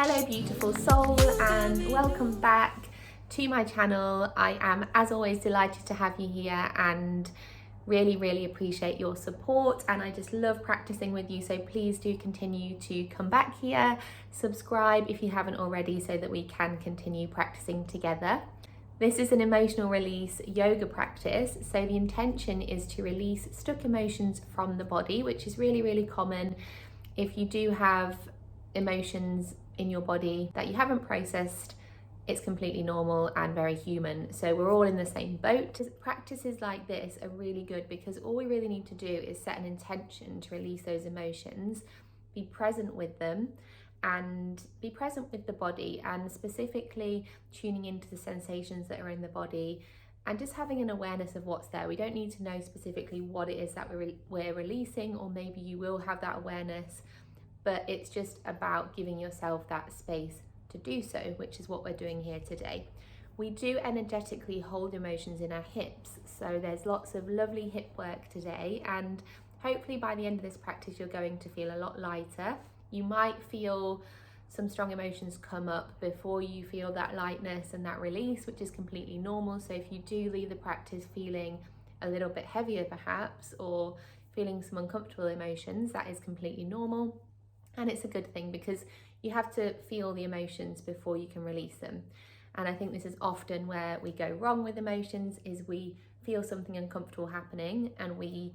Hello beautiful soul, and welcome back to my channel. I am as always delighted to have you here and really appreciate your support, and I just love practicing with you, so please do continue to come back here, subscribe if you haven't already so that we can continue practicing together. This is an emotional release yoga practice, so the intention is to release stuck emotions from the body, which is really common if you do have emotions in your body that you haven't processed. It's completely normal and very human, so we're all in the same boat. Practices like this are really good because all we really need to do is set an intention to release those emotions, be present with them, and be present with the body, and specifically tuning into the sensations that are in the body and just having an awareness of what's there. We don't need to know specifically what it is that we're releasing, or maybe you will have that awareness, but it's just about giving yourself that space to do so, which is what we're doing here today. We do energetically hold emotions in our hips, so there's lots of lovely hip work today, and hopefully by the end of this practice you're going to feel a lot lighter. You might feel some strong emotions come up before you feel that lightness and that release, which is completely normal. So if you do leave the practice feeling a little bit heavier perhaps, or feeling some uncomfortable emotions, that is completely normal. And it's a good thing because you have to feel the emotions before you can release them. And I think this is often where we go wrong with emotions, is we feel something uncomfortable happening and we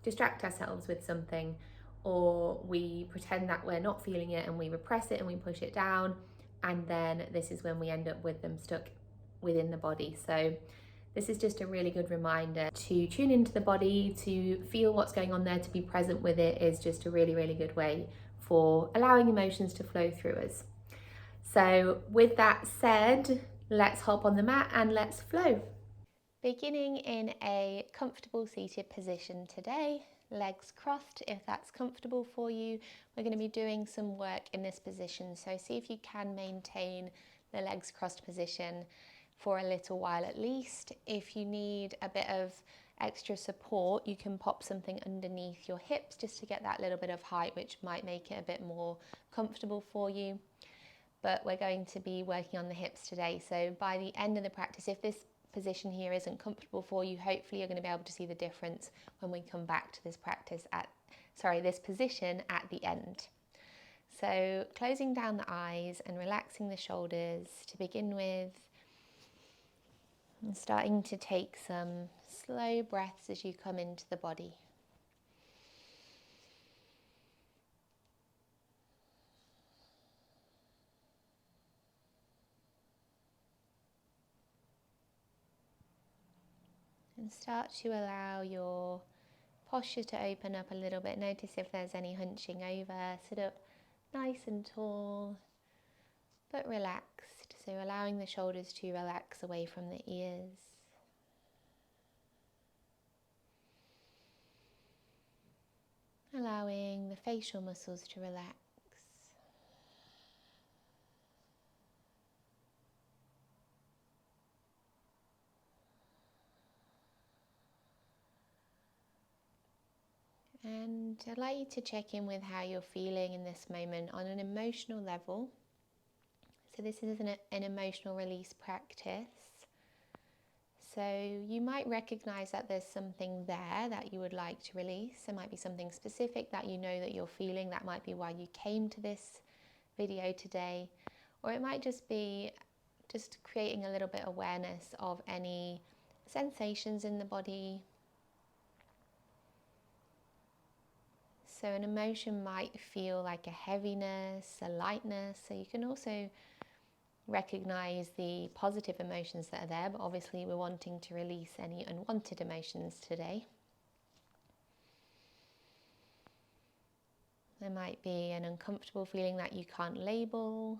distract ourselves with something, or we pretend that we're not feeling it and we repress it and we push it down, and then this is when we end up with them stuck within the body. So this is just a really good reminder to tune into the body, to feel what's going on there, to be present with it is just a really good way for allowing emotions to flow through us. So with that said, let's hop on the mat and let's flow. Beginning in a comfortable seated position today, legs crossed if that's comfortable for you. We're going to be doing some work in this position, so see if you can maintain the legs crossed position for a little while at least. If you need a bit of extra support, you can pop something underneath your hips just to get that little bit of height, which might make it a bit more comfortable for you. But we're going to be working on the hips today, so by the end of the practice, if this position here isn't comfortable for you, hopefully you're going to be able to see the difference when we come back to this this position at the end. So closing down the eyes and relaxing the shoulders to begin with, and starting to take some slow breaths as you come into the body. And start to allow your posture to open up a little bit. Notice if there's any hunching over. Sit up nice and tall, but relaxed. So allowing the shoulders to relax away from the ears. Allowing the facial muscles to relax. And I'd like you to check in with how you're feeling in this moment on an emotional level. So this is an emotional release practice. So you might recognize that there's something there that you would like to release. There might be something specific that you know that you're feeling. That might be why you came to this video today. Or it might just be just creating a little bit of awareness of any sensations in the body. So an emotion might feel like a heaviness, a lightness. So you can also recognize the positive emotions that are there, but obviously we're wanting to release any unwanted emotions today. There might be an uncomfortable feeling that you can't label.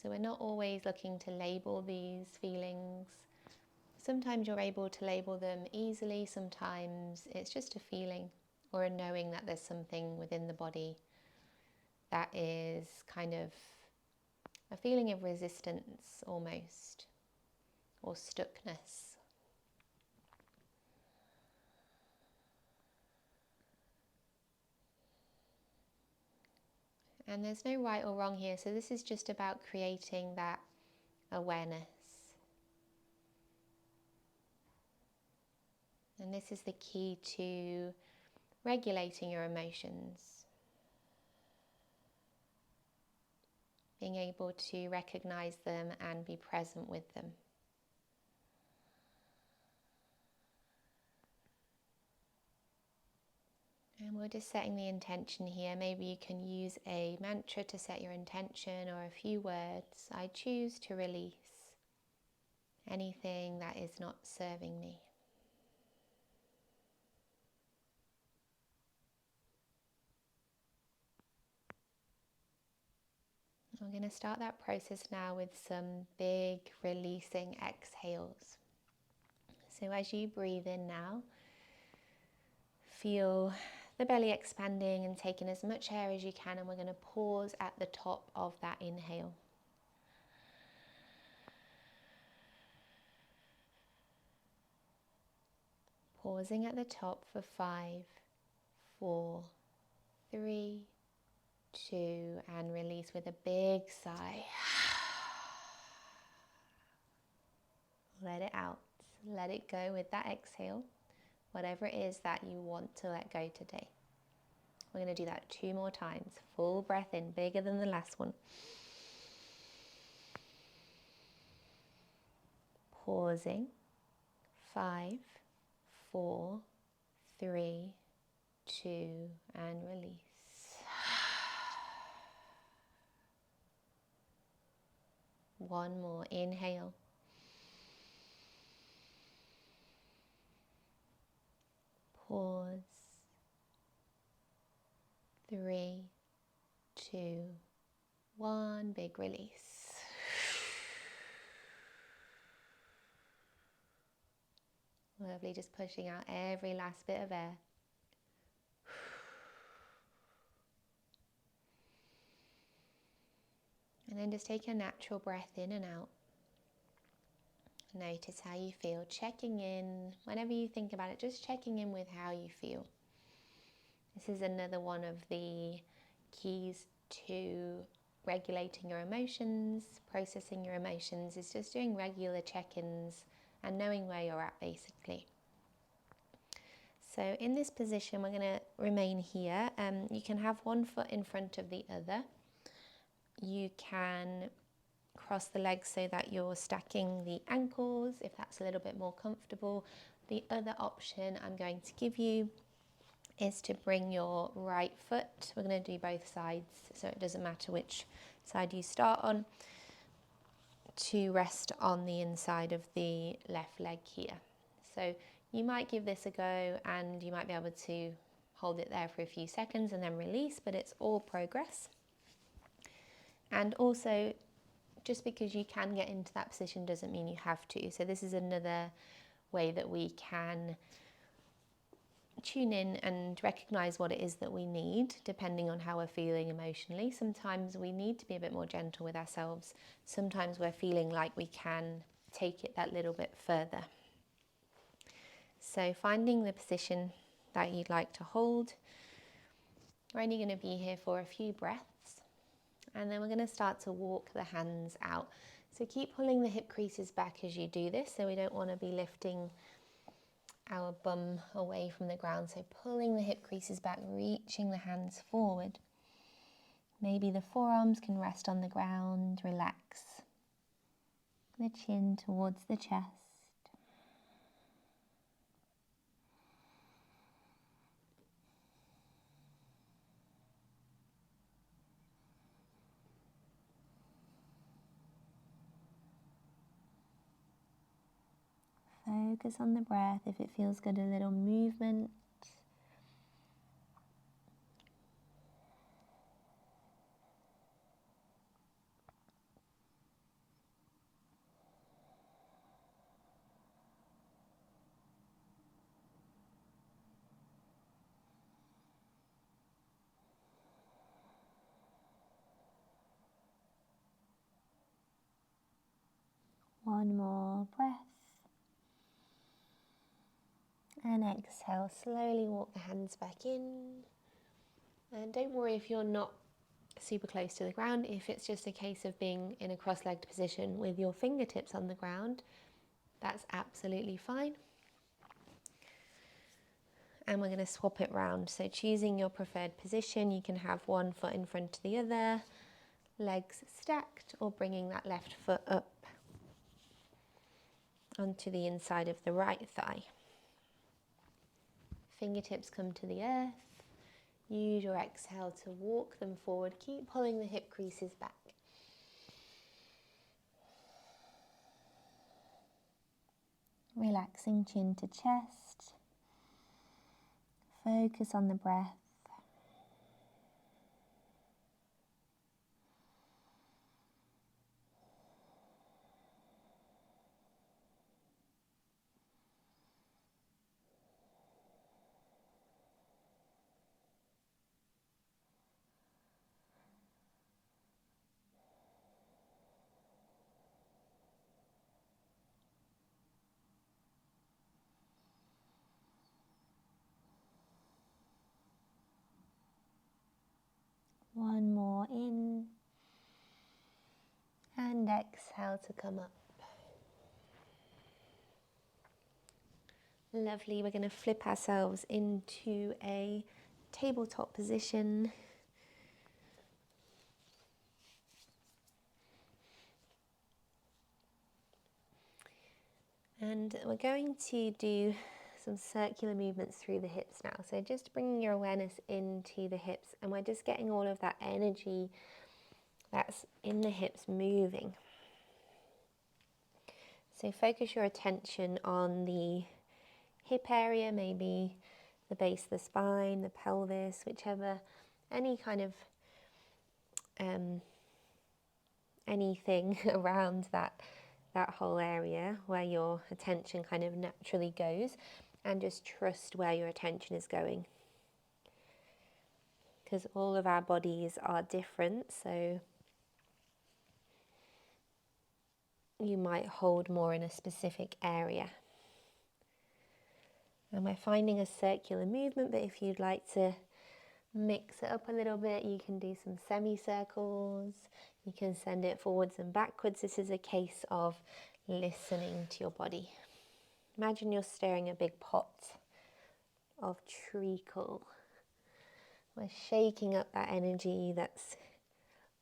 So we're not always looking to label these feelings. Sometimes you're able to label them easily, sometimes it's just a feeling or a knowing that there's something within the body that is kind of a feeling of resistance almost, or stuckness. And there's no right or wrong here, so this is just about creating that awareness. And this is the key to regulating your emotions. Being able to recognize them and be present with them. And we're just setting the intention here. Maybe you can use a mantra to set your intention, or a few words. I choose to release anything that is not serving me. We're going to start that process now with some big releasing exhales. So as you breathe in now, feel the belly expanding and taking as much air as you can, and we're going to pause at the top of that inhale. Pausing at the top for 5, 4, 3, 2, and release with a big sigh. Let it out. Let it go with that exhale, whatever it is that you want to let go today. We're going to do that 2 more times. Full breath in, bigger than the last one. Pausing. 5, 4, 3, 2, and release. One more. Inhale. Pause. 3, 2, 1. Big release. Lovely, just pushing out every last bit of air. And then just take a natural breath in and out. Notice how you feel, checking in, whenever you think about it, just checking in with how you feel. This is another one of the keys to regulating your emotions, processing your emotions, is just doing regular check-ins and knowing where you're at, basically. So in this position, we're going to remain here. You can have one foot in front of the other. You can cross the legs so that you're stacking the ankles, if that's a little bit more comfortable. The other option I'm going to give you is to bring your right foot, we're going to do both sides, so it doesn't matter which side you start on, to rest on the inside of the left leg here. So you might give this a go and you might be able to hold it there for a few seconds and then release, but it's all progress. And also, just because you can get into that position doesn't mean you have to. So this is another way that we can tune in and recognize what it is that we need, depending on how we're feeling emotionally. Sometimes we need to be a bit more gentle with ourselves. Sometimes we're feeling like we can take it that little bit further. So finding the position that you'd like to hold. We're only going to be here for a few breaths, and then we're going to start to walk the hands out. So keep pulling the hip creases back as you do this, so we don't want to be lifting our bum away from the ground. So pulling the hip creases back, reaching the hands forward. Maybe the forearms can rest on the ground, relax the chin towards the chest. Focus on the breath. If it feels good, a little movement. One more breath. And exhale, slowly walk the hands back in. And don't worry if you're not super close to the ground. If it's just a case of being in a cross-legged position with your fingertips on the ground, that's absolutely fine. And we're going to swap it round. So choosing your preferred position, you can have one foot in front of the other, legs stacked, or bringing that left foot up onto the inside of the right thigh. Fingertips come to the earth. Use your exhale to walk them forward. Keep pulling the hip creases back. Relaxing chin to chest. Focus on the breath. One more in. And exhale to come up. Lovely. We're going to flip ourselves into a tabletop position. And we're going to do some circular movements through the hips now. So just bringing your awareness into the hips, and we're just getting all of that energy that's in the hips moving. So focus your attention on the hip area, maybe the base of the spine, the pelvis, whichever, any kind of anything around that whole area where your attention kind of naturally goes, and just trust where your attention is going, because all of our bodies are different. So you might hold more in a specific area. And we're finding a circular movement, but if you'd like to mix it up a little bit, you can do some semicircles, you can send it forwards and backwards. This is a case of listening to your body. Imagine you're stirring a big pot of treacle. We're shaking up that energy that's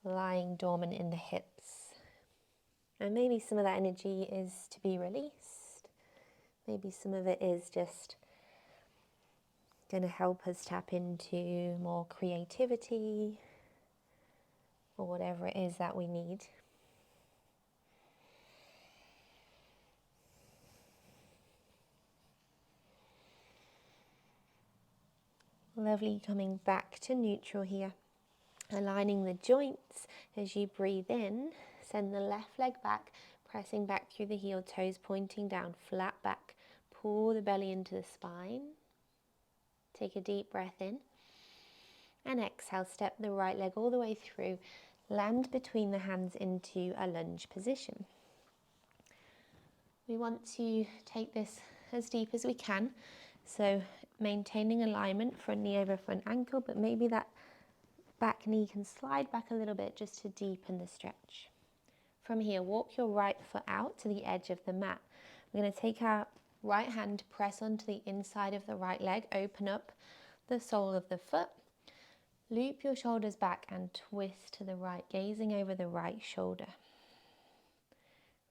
lying dormant in the hips. And maybe some of that energy is to be released. Maybe some of it is just going to help us tap into more creativity, or whatever it is that we need. Lovely, coming back to neutral here. Aligning the joints as you breathe in. Send the left leg back, pressing back through the heel toes, pointing down, flat back. Pull the belly into the spine. Take a deep breath in. And exhale, step the right leg all the way through. Land between the hands into a lunge position. We want to take this as deep as we can. So maintaining alignment, front knee over front ankle, but maybe that back knee can slide back a little bit just to deepen the stretch. From here, walk your right foot out to the edge of the mat. We're going to take our right hand, press onto the inside of the right leg, open up the sole of the foot, loop your shoulders back and twist to the right, gazing over the right shoulder.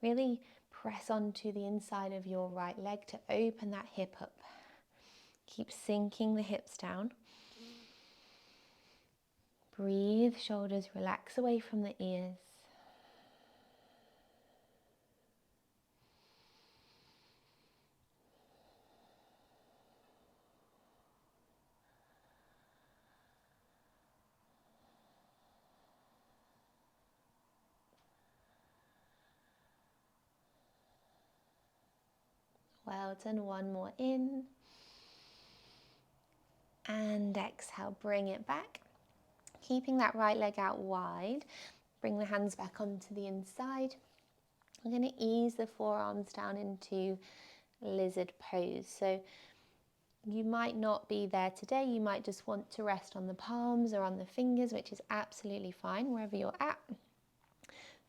Really press onto the inside of your right leg to open that hip up. Keep sinking the hips down. Breathe, shoulders relax away from the ears. Well done, one more in. And exhale, bring it back. Keeping that right leg out wide, bring the hands back onto the inside. We're going to ease the forearms down into lizard pose. So You might not be there today, you might just want to rest on the palms or on the fingers, which is absolutely fine wherever you're at.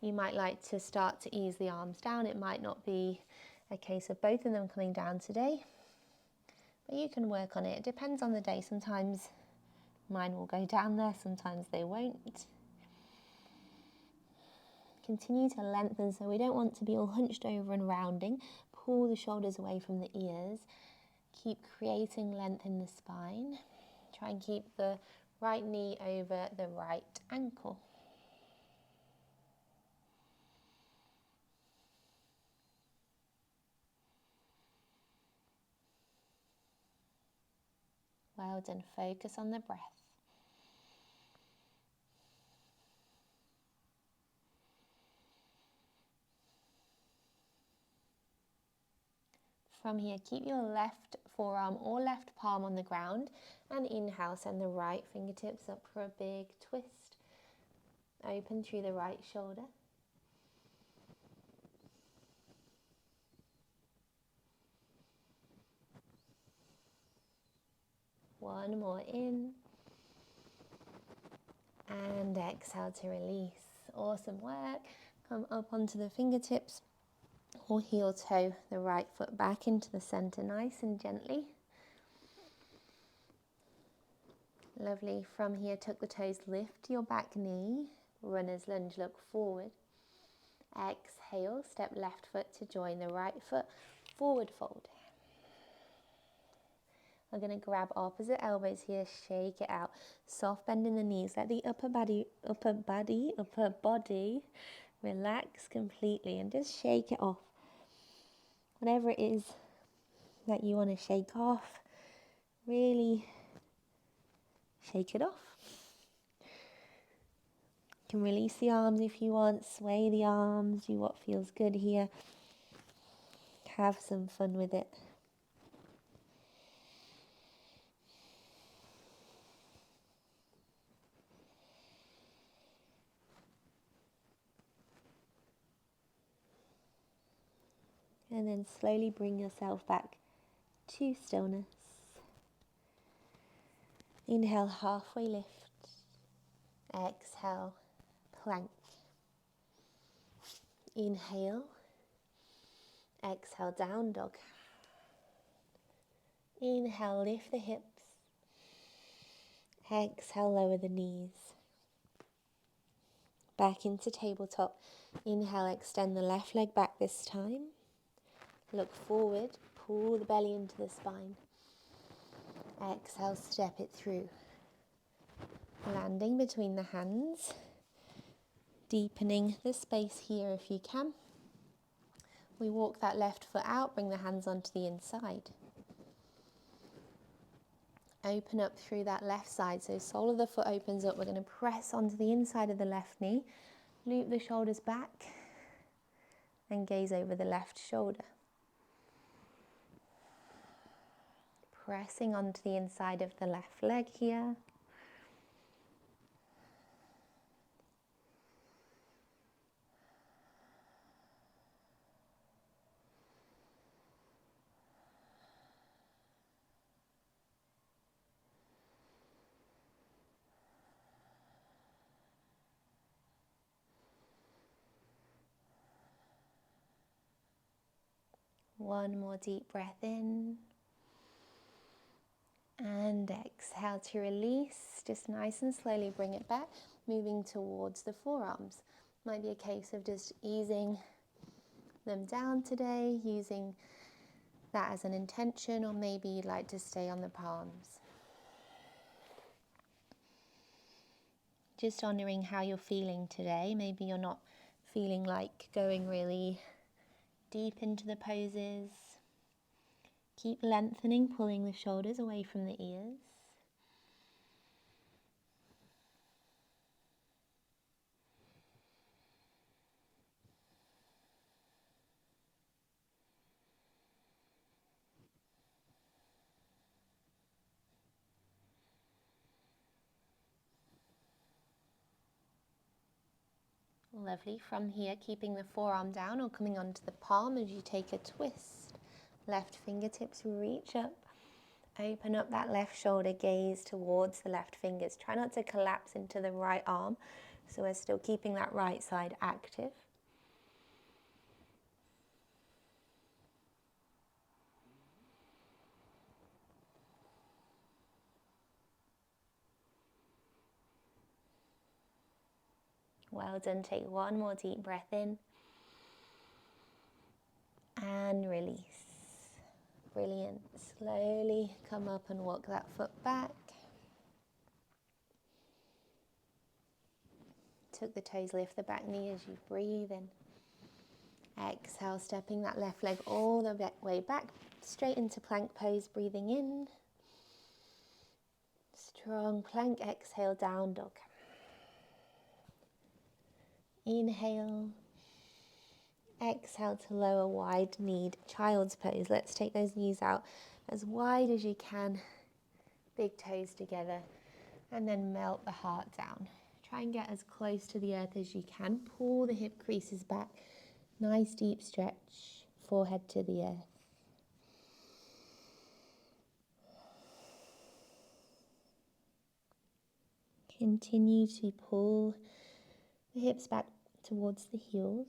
You might like to start to ease the arms down. It might not be a case of both of them coming down today, but you can work on it. It depends on the day. Sometimes mine will go down there, sometimes they won't. Continue to lengthen, so we don't want to be all hunched over and rounding. Pull the shoulders away from the ears. Keep creating length in the spine. Try and keep the right knee over the right ankle. Well done. Focus on the breath. From here, keep your left forearm or left palm on the ground, and inhale, send the right fingertips up for a big twist. Open through the right shoulder. One more in. And exhale to release. Awesome work. Come up onto the fingertips or heel toe the right foot back into the center, nice and gently. Lovely. From here, tuck the toes, lift your back knee. Runner's lunge, look forward. Exhale, step left foot to join the right foot. Forward fold. We're going to grab opposite elbows here, shake it out. Soft bend in the knees, let the upper body relax completely and just shake it off. Whatever it is that you want to shake off, really shake it off. You can release the arms if you want, sway the arms, do what feels good here. Have some fun with it. And then slowly bring yourself back to stillness. Inhale, halfway lift. Exhale, plank. Inhale. Exhale, down dog. Inhale, lift the hips. Exhale, lower the knees. Back into tabletop. Inhale, extend the left leg back this time. Look forward, pull the belly into the spine. Exhale, step it through. Landing between the hands. Deepening the space here if you can. We walk that left foot out, bring the hands onto the inside. Open up through that left side, so sole of the foot opens up. We're going to press onto the inside of the left knee. Loop the shoulders back and gaze over the left shoulder. Pressing onto the inside of the left leg here. One more deep breath in. And exhale to release. Just nice and slowly bring it back, moving towards the forearms. Might be a case of just easing them down today, using that as an intention, or maybe you'd like to stay on the palms. Just honoring how you're feeling today. Maybe you're not feeling like going really deep into the poses. Keep lengthening, pulling the shoulders away from the ears. Lovely. From here, keeping the forearm down or coming onto the palm as you take a twist. Left fingertips reach up. Open up that left shoulder, gaze towards the left fingers. Try not to collapse into the right arm, so we're still keeping that right side active. Well done. Take one more deep breath in and release. Brilliant. Slowly come up and walk that foot back. Tuck the toes, lift the back knee as you breathe in. Exhale, stepping that left leg all the way back, straight into plank pose, breathing in. Strong plank, exhale, down dog. Inhale. Exhale to lower wide-kneed child's pose. Let's take those knees out as wide as you can. Big toes together. And then melt the heart down. Try and get as close to the earth as you can. Pull the hip creases back. Nice deep stretch. Forehead to the earth. Continue to pull the hips back towards the heels.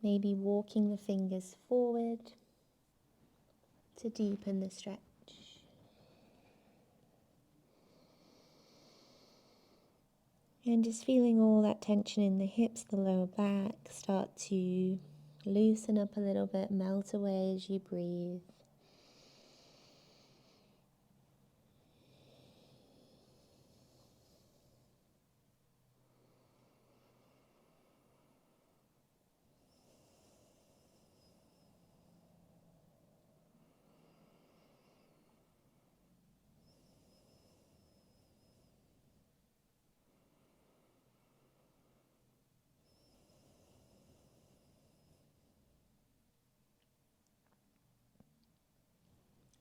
Maybe walking the fingers forward to deepen the stretch. And just feeling all that tension in the hips, the lower back, start to loosen up a little bit, melt away as you breathe.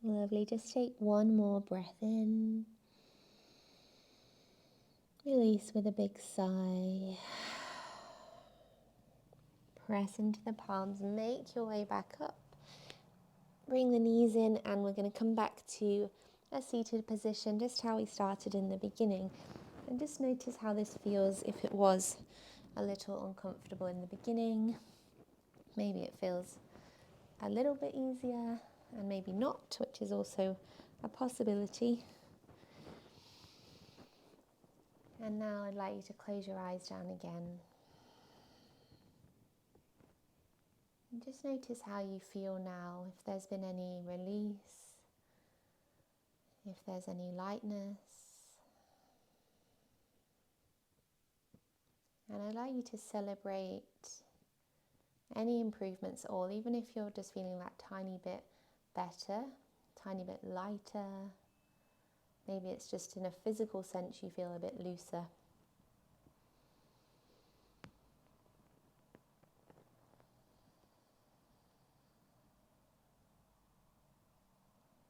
Lovely. Just take one more breath in. Release with a big sigh. Press into the palms. Make your way back up. Bring the knees in, and we're going to come back to a seated position, just how we started in the beginning. And just notice how this feels. If it was a little uncomfortable in the beginning, maybe it feels a little bit easier, and maybe not, which is also a possibility. And now I'd like you to close your eyes down again. And just notice how you feel now, if there's been any release, if there's any lightness. And I'd like you to celebrate any improvements at all, even if you're just feeling that tiny bit better, tiny bit lighter. Maybe it's just in a physical sense you feel a bit looser.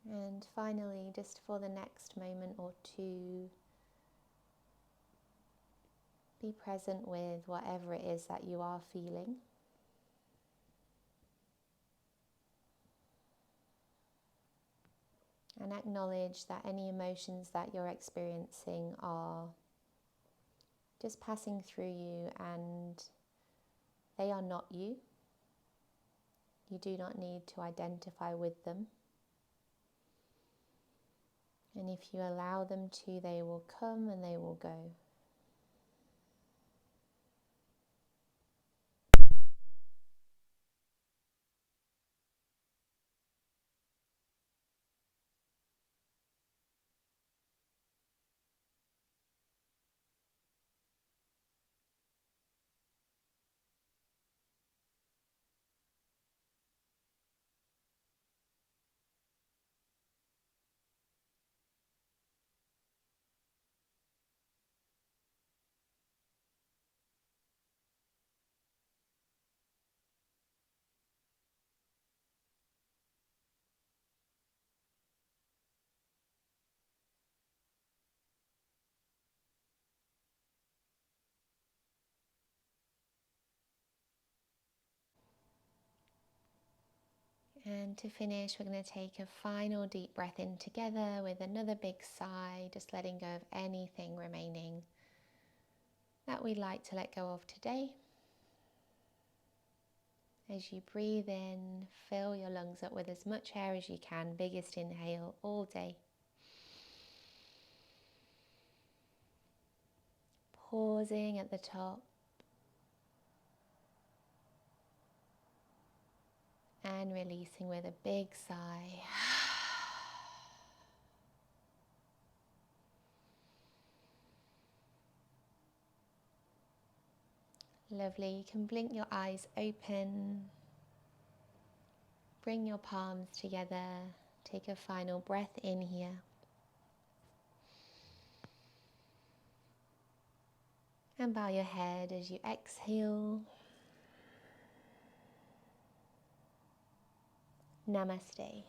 And finally, just for the next moment or two, be present with whatever it is that you are feeling. And acknowledge that any emotions that you're experiencing are just passing through you, and they are not you. You do not need to identify with them. And if you allow them to, they will come and they will go. And to finish, we're going to take a final deep breath in together with another big sigh, just letting go of anything remaining that we'd like to let go of today. As you breathe in, fill your lungs up with as much air as you can, biggest inhale all day. Pausing at the top and releasing with a big sigh. Lovely. You can blink your eyes open. Bring your palms together. Take a final breath in here. And bow your head as you exhale. Namaste.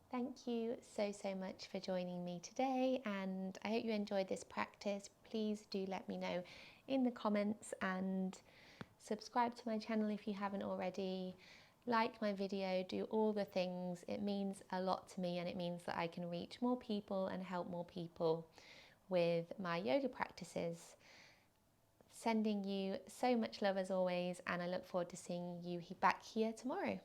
Thank you so much for joining me today, and I hope you enjoyed this practice. Please do let me know in the comments and subscribe to my channel if you haven't already. Like my video, do all the things. It means a lot to me, and it means that I can reach more people and help more people with my yoga practices. Sending you so much love as always, and I look forward to seeing you back here tomorrow.